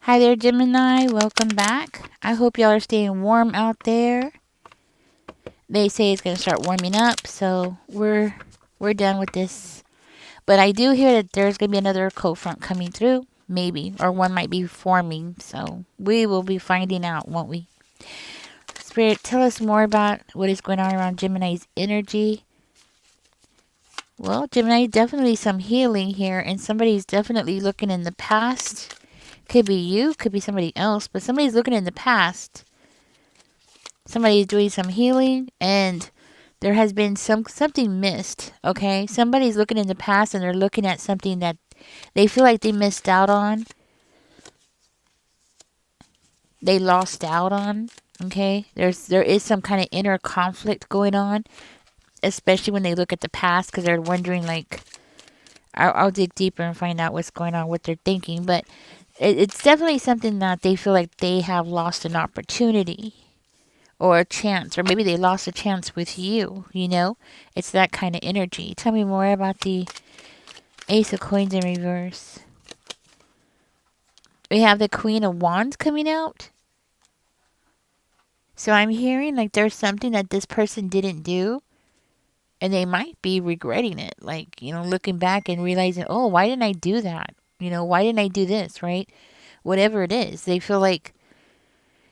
Hi there, Gemini. Welcome back. I hope y'all are staying warm out there. They say it's gonna start warming up, so we're done with this. But I do hear that there's gonna be another cold front coming through, maybe, or one might be forming. So we will be finding out, won't we? Spirit, tell us more about what is going on around Gemini's energy. Well, Gemini, definitely some healing here, and somebody's definitely looking in the past. Could be you, could be somebody else, but somebody's looking in the past. Somebody's doing some healing, and there has been something missed. Okay, somebody's looking in the past, and they're looking at something that they feel like they missed out on. They lost out on. Okay, there is some kind of inner conflict going on, especially when they look at the past, because they're wondering like, I'll dig deeper and find out what's going on, what they're thinking, but it's definitely something that they feel like they have lost an opportunity or a chance, or maybe they lost a chance with you. It's that kind of energy. Tell me more about the Ace of Coins in reverse. We have the Queen of Wands coming out. So I'm hearing like there's something that this person didn't do, and they might be regretting it. Like, looking back and realizing, oh, why didn't I do that? Why didn't I do this, right? Whatever it is, they feel like,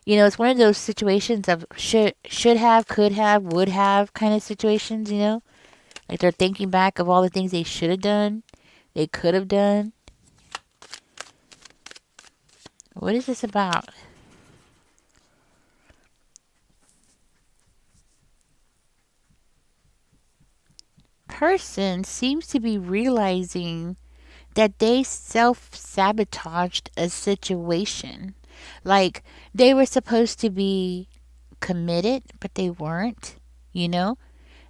it's one of those situations of should have, could have, would have kind of situations. Like they're thinking back of all the things they should have done, they could have done. What is this about? Person seems to be realizing that they self-sabotaged a situation. Like they were supposed to be committed, but they weren't, you know?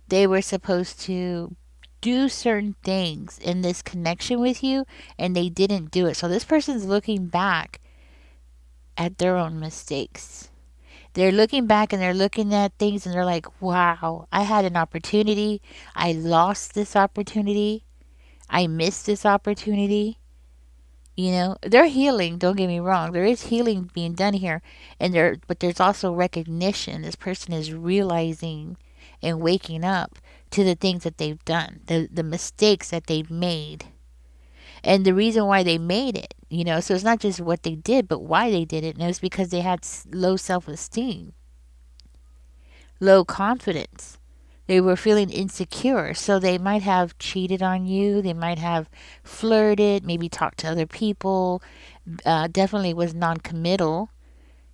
They were supposed to do certain things in this connection with you, and they didn't do it. So this person's looking back at their own mistakes. They're looking back and they're looking at things and they're like, wow, I had an opportunity. I lost this opportunity. I missed this opportunity. They're healing, don't get me wrong. There is healing being done here. But there's also recognition. This person is realizing and waking up to the things that they've done, the mistakes that they've made, and the reason why they made it. So it's not just what they did, but why they did it. And it was because they had low self-esteem, low confidence. They were feeling insecure, so they might have cheated on you. They might have flirted, maybe talked to other people. Definitely was non-committal.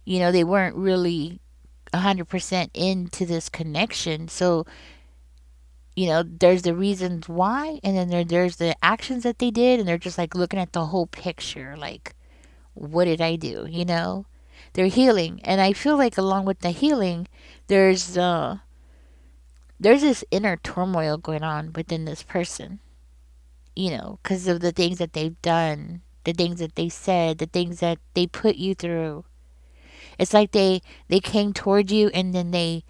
They weren't really 100% into this connection. So, there's the reasons why, and then there's the actions that they did, and they're just like looking at the whole picture. Like, what did I do? They're healing, and I feel like along with the healing, there's there's this inner turmoil going on within this person, because of the things that they've done, the things that they said, the things that they put you through. It's like they came toward you, and then they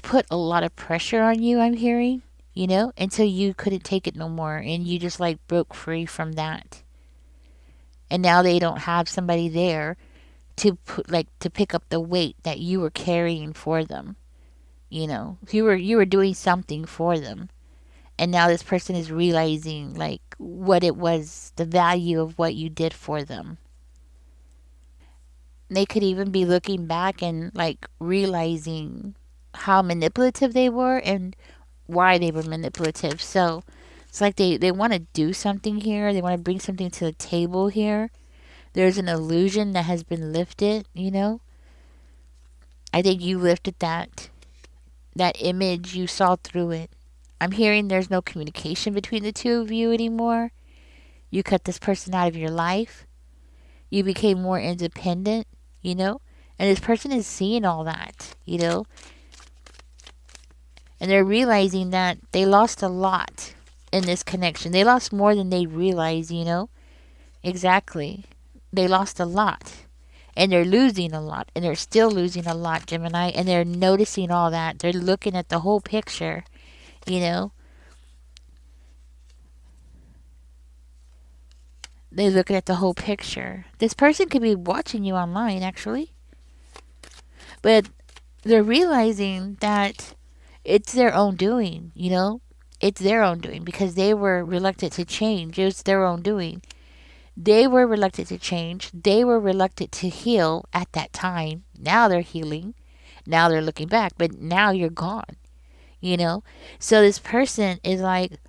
put a lot of pressure on you, I'm hearing, until you couldn't take it no more, and you just like broke free from that. And now they don't have somebody there to put, like, to pick up the weight that you were carrying for them. You were doing something for them, and now this person is realizing like what it was, the value of what you did for them. They could even be looking back and like realizing how manipulative they were and why they were manipulative. So it's like they want to do something here, they want to bring something to the table here. There's an illusion that has been lifted. I think you lifted that image, you saw through it. I'm hearing there's no communication between the two of you anymore. You cut this person out of your life. You became more independent. And this person is seeing all that. And they're realizing that they lost a lot in this connection. They lost more than they realized. Exactly. They lost a lot. And they're losing a lot. And they're still losing a lot, Gemini. And they're noticing all that. They're looking at the whole picture. You know, They're looking at the whole picture. This person could be watching you online, actually, but they're realizing that it's their own doing, you know? It's their own doing because they were reluctant to change. It was their own doing. They were reluctant to change. They were reluctant to heal at that time. Now they're healing. Now they're looking back, but now you're gone, you know? So this person is like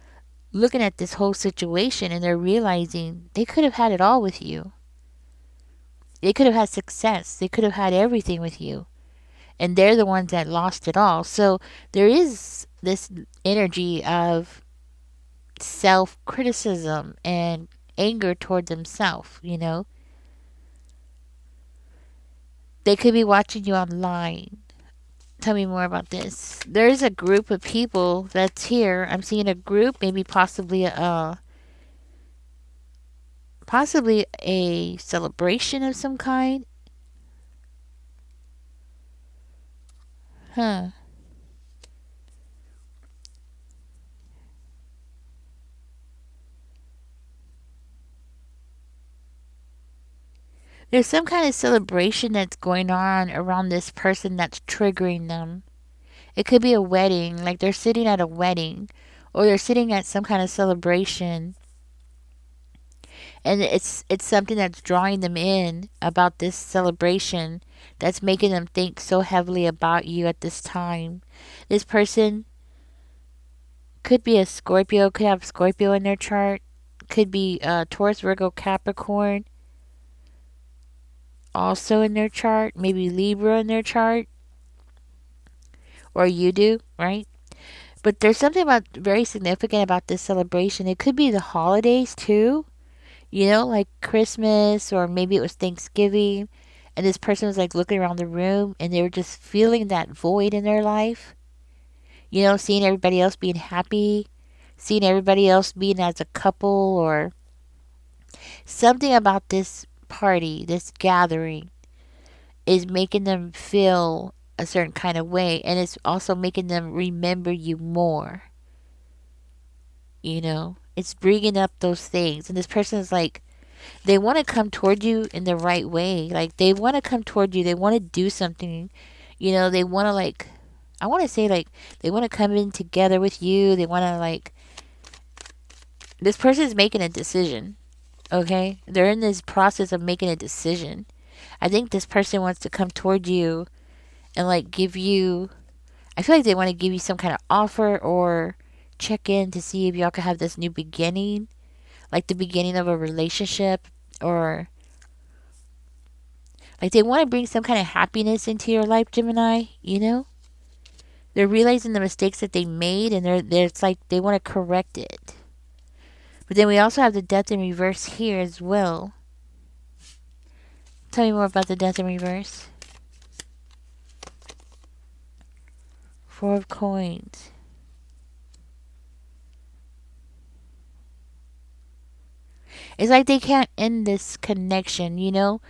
looking at this whole situation and they're realizing they could have had it all with you. They could have had success. They could have had everything with you. And they're the ones that lost it all. So there is this energy of self criticism and anger toward themselves, you know? They could be watching you online. Tell me more about this. There's a group of people that's here. I'm seeing a group, maybe possibly a celebration of some kind. Huh. There's some kind of celebration that's going on around this person that's triggering them. It could be a wedding, like they're sitting at a wedding, or they're sitting at some kind of celebration, and it's something that's drawing them in about this celebration that's making them think so heavily about you at this time. This person could be a Scorpio, could have Scorpio in their chart, could be Taurus, Virgo, Capricorn also in their chart, maybe Libra in their chart, or you do, right? But there's something about very significant about this celebration. It could be the holidays too, you know, like Christmas, or maybe it was Thanksgiving, and this person was like looking around the room and they were just feeling that void in their life, you know, seeing everybody else being happy, seeing everybody else being as a couple, or something about this party, this gathering, is making them feel a certain kind of way, and it's also making them remember you more, you know. It's bringing up those things, and this person is like, they want to come toward you in the right way. Like they want to come toward you, they want to do something, you know. They want to, like, I want to say, like, they want to come in together with you. They want to, like, this person is making a decision. Okay, they're in this process of making a decision. I think this person wants to come toward you and like give you, I feel like they want to give you some kind of offer or check in to see if y'all can have this new beginning, like the beginning of a relationship, or like they want to bring some kind of happiness into your life, Gemini, you know? They're realizing the mistakes that they made, and it's like they want to correct it. But then we also have the death in reverse here as well. Tell me more about the death in reverse. Four of coins. It's like they can't end this connection, you know?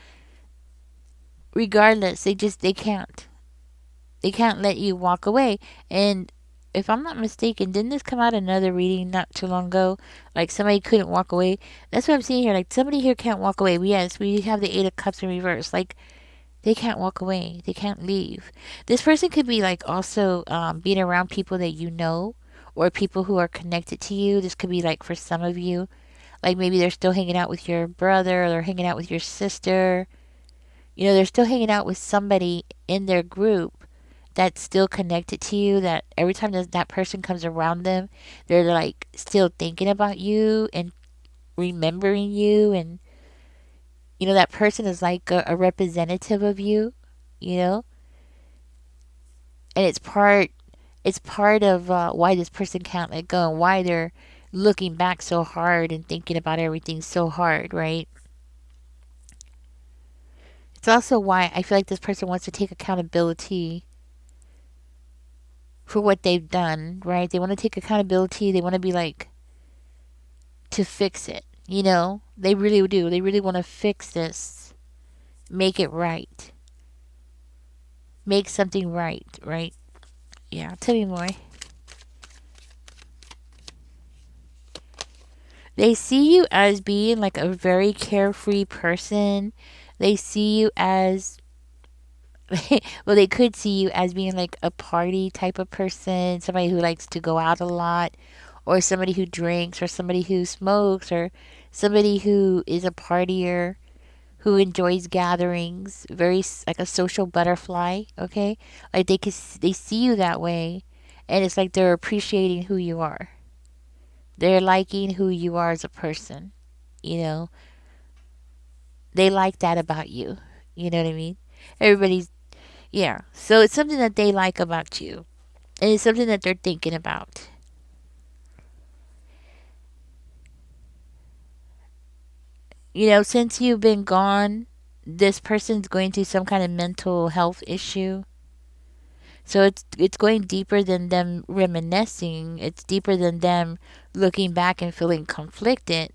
Regardless, they can't. They can't let you walk away. And if I'm not mistaken, didn't this come out in another reading not too long ago? Like somebody couldn't walk away. That's what I'm seeing here. Like somebody here can't walk away. Yes, we have the Eight of Cups in reverse. Like they can't walk away. They can't leave. This person could be like also being around people that you know, or people who are connected to you. This could be like for some of you. Like maybe they're still hanging out with your brother, or they're hanging out with your sister. You know, they're still hanging out with somebody in their group that's still connected to you, that every time that person comes around them, they're like still thinking about you and remembering you. And, you know, that person is like a representative of you, you know? And it's part of why this person can't let go, and why they're looking back so hard and thinking about everything so hard, right? It's also why I feel like this person wants to take accountability for what they've done, right? They want to take accountability. They want to be like, to fix it, you know? They really do. They really want to fix this, make it right, make something right, right? Yeah, tell me more. They see you as being like a very carefree person. They see you as well, they could see you as being like a party type of person, somebody who likes to go out a lot, or somebody who drinks, or somebody who smokes, or somebody who is a partier, who enjoys gatherings, very like a social butterfly. Okay, like they see you that way, and it's like they're appreciating who you are. They're liking who you are as a person. You know, they like that about you. You know what I mean? Everybody's yeah. So it's something that they like about you. And it's something that they're thinking about. Since you've been gone, this person's going through some kind of mental health issue. So it's going deeper than them reminiscing. It's deeper than them looking back and feeling conflicted.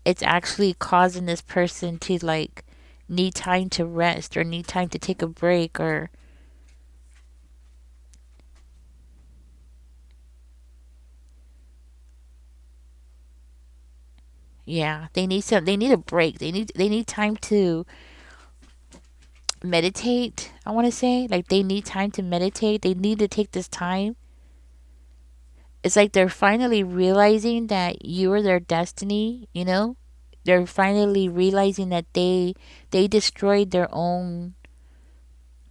It's actually causing this person to like need time to rest or need time to take a break or yeah, they need a break. They need time to meditate. I want to say like they need time to meditate. They need to take this time. It's like they're finally realizing that you are their destiny. They're finally realizing that they destroyed their own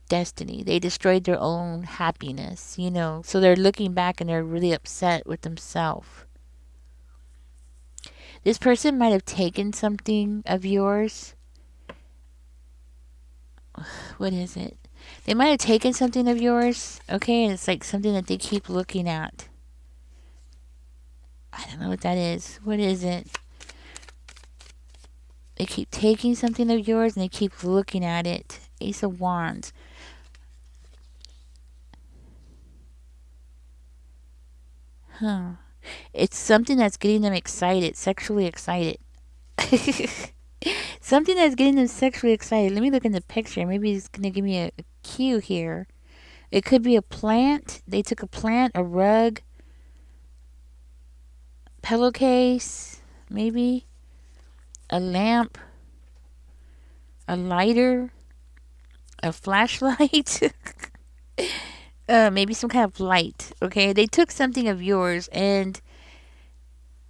destiny. They destroyed their own happiness. So they're looking back and they're really upset with themselves. This person might have taken something of yours. What is it? They might have taken something of yours, okay, and it's like something that they keep looking at. I don't know what that is. What is it? They keep taking something of yours and they keep looking at it. Ace of Wands. Huh. It's something that's getting them excited, sexually excited. Something that's getting them sexually excited. Let me look in the picture. Maybe it's going to give me a cue here. It could be a plant. They took a plant, a rug, pillowcase, maybe a lamp, a lighter, a flashlight, maybe some kind of light. Okay, they took something of yours, and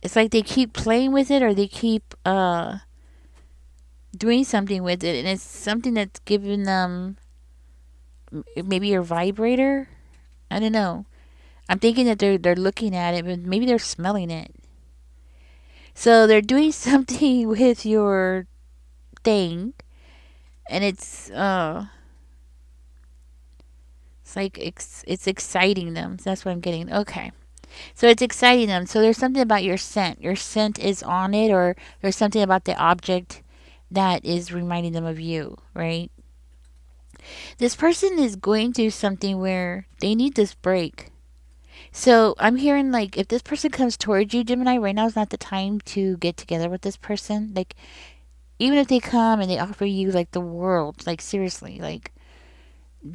it's like they keep playing with it, or they keep doing something with it, and it's something that's giving them maybe your vibrator. I don't know. I'm thinking that they're looking at it, but maybe they're smelling it. So they're doing something with your thing, and it's like it's exciting them. So that's what I'm getting. Okay. So it's exciting them. So there's something about your scent. Your scent is on it, or there's something about the object that is reminding them of you, right? This person is going through something where they need this break. So I'm hearing like if this person comes towards you, Gemini, right now is not the time to get together with this person. Like even if they come and they offer you like the world, like seriously, like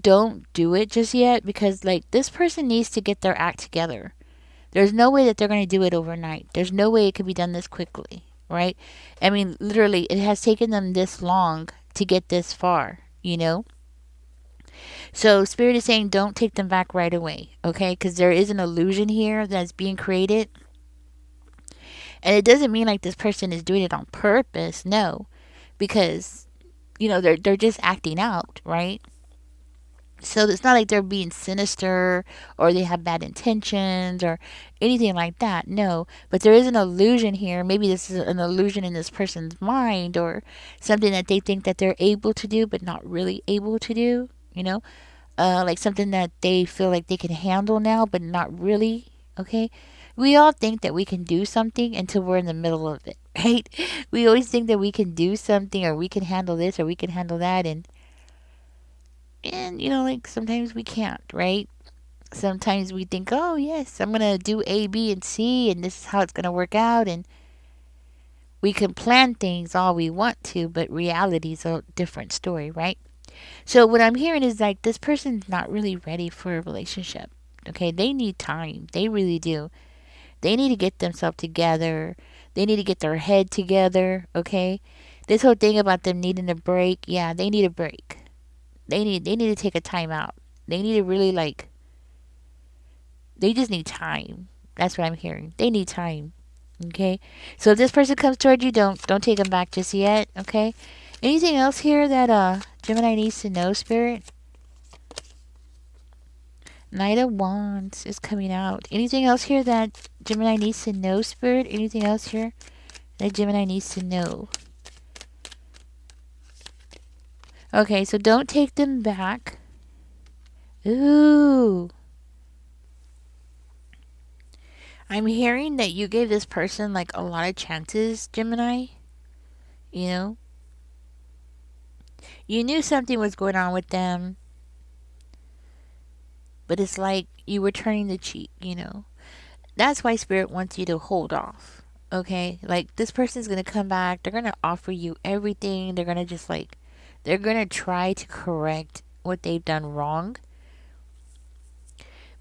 don't do it just yet because like this person needs to get their act together. There's no way that they're going to do it overnight. There's no way it could be done this quickly, right? I mean, literally, it has taken them this long to get this far. So, Spirit is saying don't take them back right away, okay? Because there is an illusion here that's being created. And it doesn't mean like this person is doing it on purpose, no. Because, they're just acting out, right? So it's not like they're being sinister or they have bad intentions or anything like that. No, but there is an illusion here. Maybe this is an illusion in this person's mind or something that they think that they're able to do but not really able to do. Like something that they feel like they can handle now but not really. Okay, we all think that we can do something until we're in the middle of it, right? We always think that we can do something or we can handle this or we can handle that, and like sometimes we can't, right? Sometimes we think, oh yes, I'm gonna do A, B, and C, and this is how it's gonna work out, and we can plan things all we want to, but reality's a different story, right? So what I'm hearing is like this person's not really ready for a relationship. Okay, they need time. They really do. They need to get themselves together. They need to get their head together, okay? This whole thing about them needing a break, yeah, they need a break. They need to take a time out. They need to really like they just need time. That's what I'm hearing. They need time. Okay? So if this person comes toward you, don't take them back just yet, okay? Anything else here that Gemini needs to know, Spirit? Knight of Wands is coming out. Anything else here that Gemini needs to know, Spirit? Anything else here that Gemini needs to know? Okay, so don't take them back. Ooh. I'm hearing that you gave this person like a lot of chances, Gemini. You know? You knew something was going on with them, but it's like you were turning the cheek, you know? That's why Spirit wants you to hold off. Okay? Like this person's going to come back. They're going to offer you everything. They're going to just like they're going to try to correct what they've done wrong.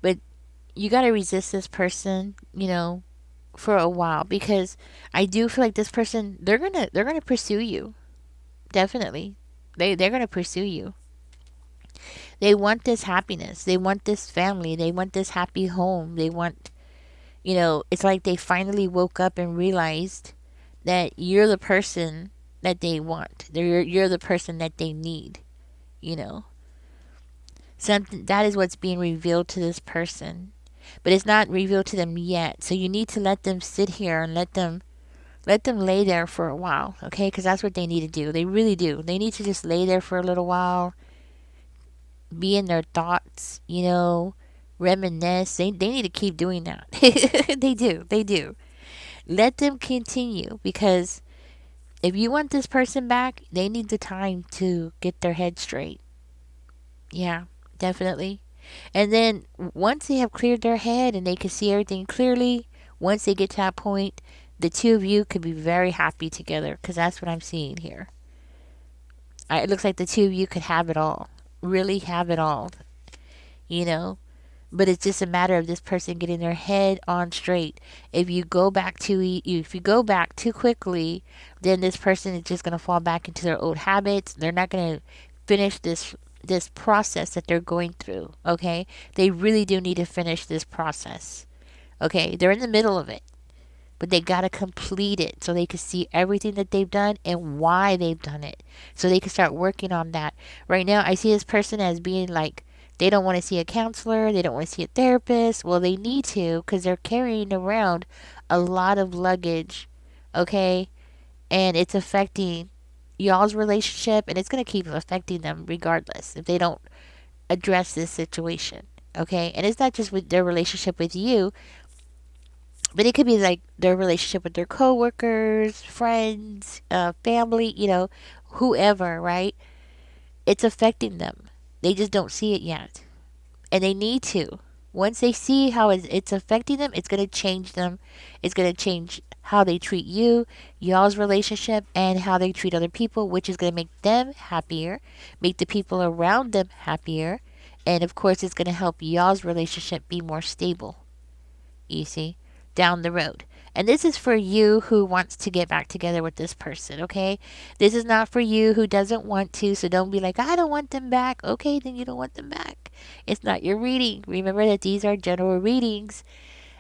But you got to resist this person, you know, for a while because I do feel like this person they're going to pursue you. Definitely. They're going to pursue you. They want this happiness. They want this family. They want this happy home. They want, you know, it's like they finally woke up and realized that you're the person that they want. You're the person that they need, you know. Something that is what's being revealed to this person. But it's not revealed to them yet. So you need to let them sit here and let them lay there for a while, okay? Because that's what they need to do. They really do. They need to just lay there for a little while, be in their thoughts, you know, reminisce. They need to keep doing that. They do. They do. Let them continue because if you want this person back, they need the time to get their head straight. Yeah, definitely. And then once they have cleared their head and they can see everything clearly, once they get to that point, the two of you could be very happy together because that's what I'm seeing here. It looks like the two of you could have it all, really have it all, you know. But it's just a matter of this person getting their head on straight. If you go back too quickly, then this person is just gonna fall back into their old habits. They're not gonna finish this process that they're going through. Okay, they really do need to finish this process. Okay, they're in the middle of it, but they got to complete it so they can see everything that they've done and why they've done it so they can start working on that. Right now I see this person as being like they don't want to see a counselor, they don't want to see a therapist. Well, they need to because they're carrying around a lot of luggage, okay, and it's affecting y'all's relationship and it's going to keep affecting them regardless if they don't address this situation, okay. And it's not just with their relationship with you, but it could be like their relationship with their coworkers, friends, family, you know, whoever, right? It's affecting them. They just don't see it yet. And they need to. Once they see how it's affecting them, it's going to change them. It's going to change how they treat you, y'all's relationship, and how they treat other people, which is going to make them happier, make the people around them happier. And of course, it's going to help y'all's relationship be more stable. You see, down the road. And this is for you who wants to get back together with this person, okay? This is not for you who doesn't want to, so don't be like, I don't want them back. Okay, then you don't want them back. It's not your reading. Remember that these are general readings.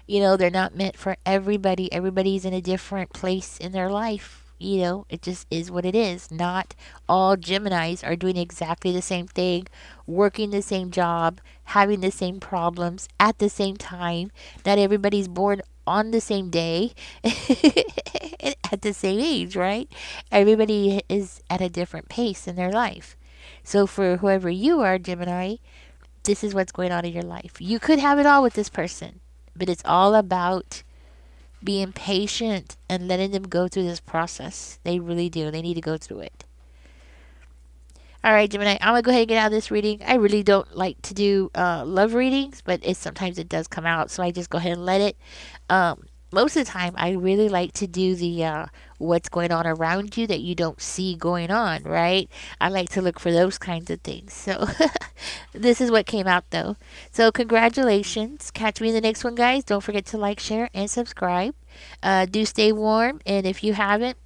You know, they're not meant for everybody. Everybody's in a different place in their life. You know, it just is what it is. Not all Geminis are doing exactly the same thing, working the same job, having the same problems at the same time. Not everybody's born on the same day at the same age, right? Everybody is at a different pace in their life. So for whoever you are, Gemini, this is what's going on in your life. You could have it all with this person, but it's all about being patient and letting them go through this process. They really do. They need to go through it. All right, Gemini, I'm going to go ahead and get out of this reading. I really don't like to do love readings, but sometimes it does come out, so I just go ahead and let it. Most of the time, I really like to do the what's going on around you that you don't see going on, right? I like to look for those kinds of things. So this is what came out though. So congratulations. Catch me in the next one, guys. Don't forget to like, share, and subscribe. Do stay warm, and if you haven't,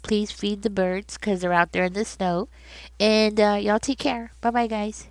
please feed the birds because they're out there in the snow. And y'all take care. Bye bye, guys.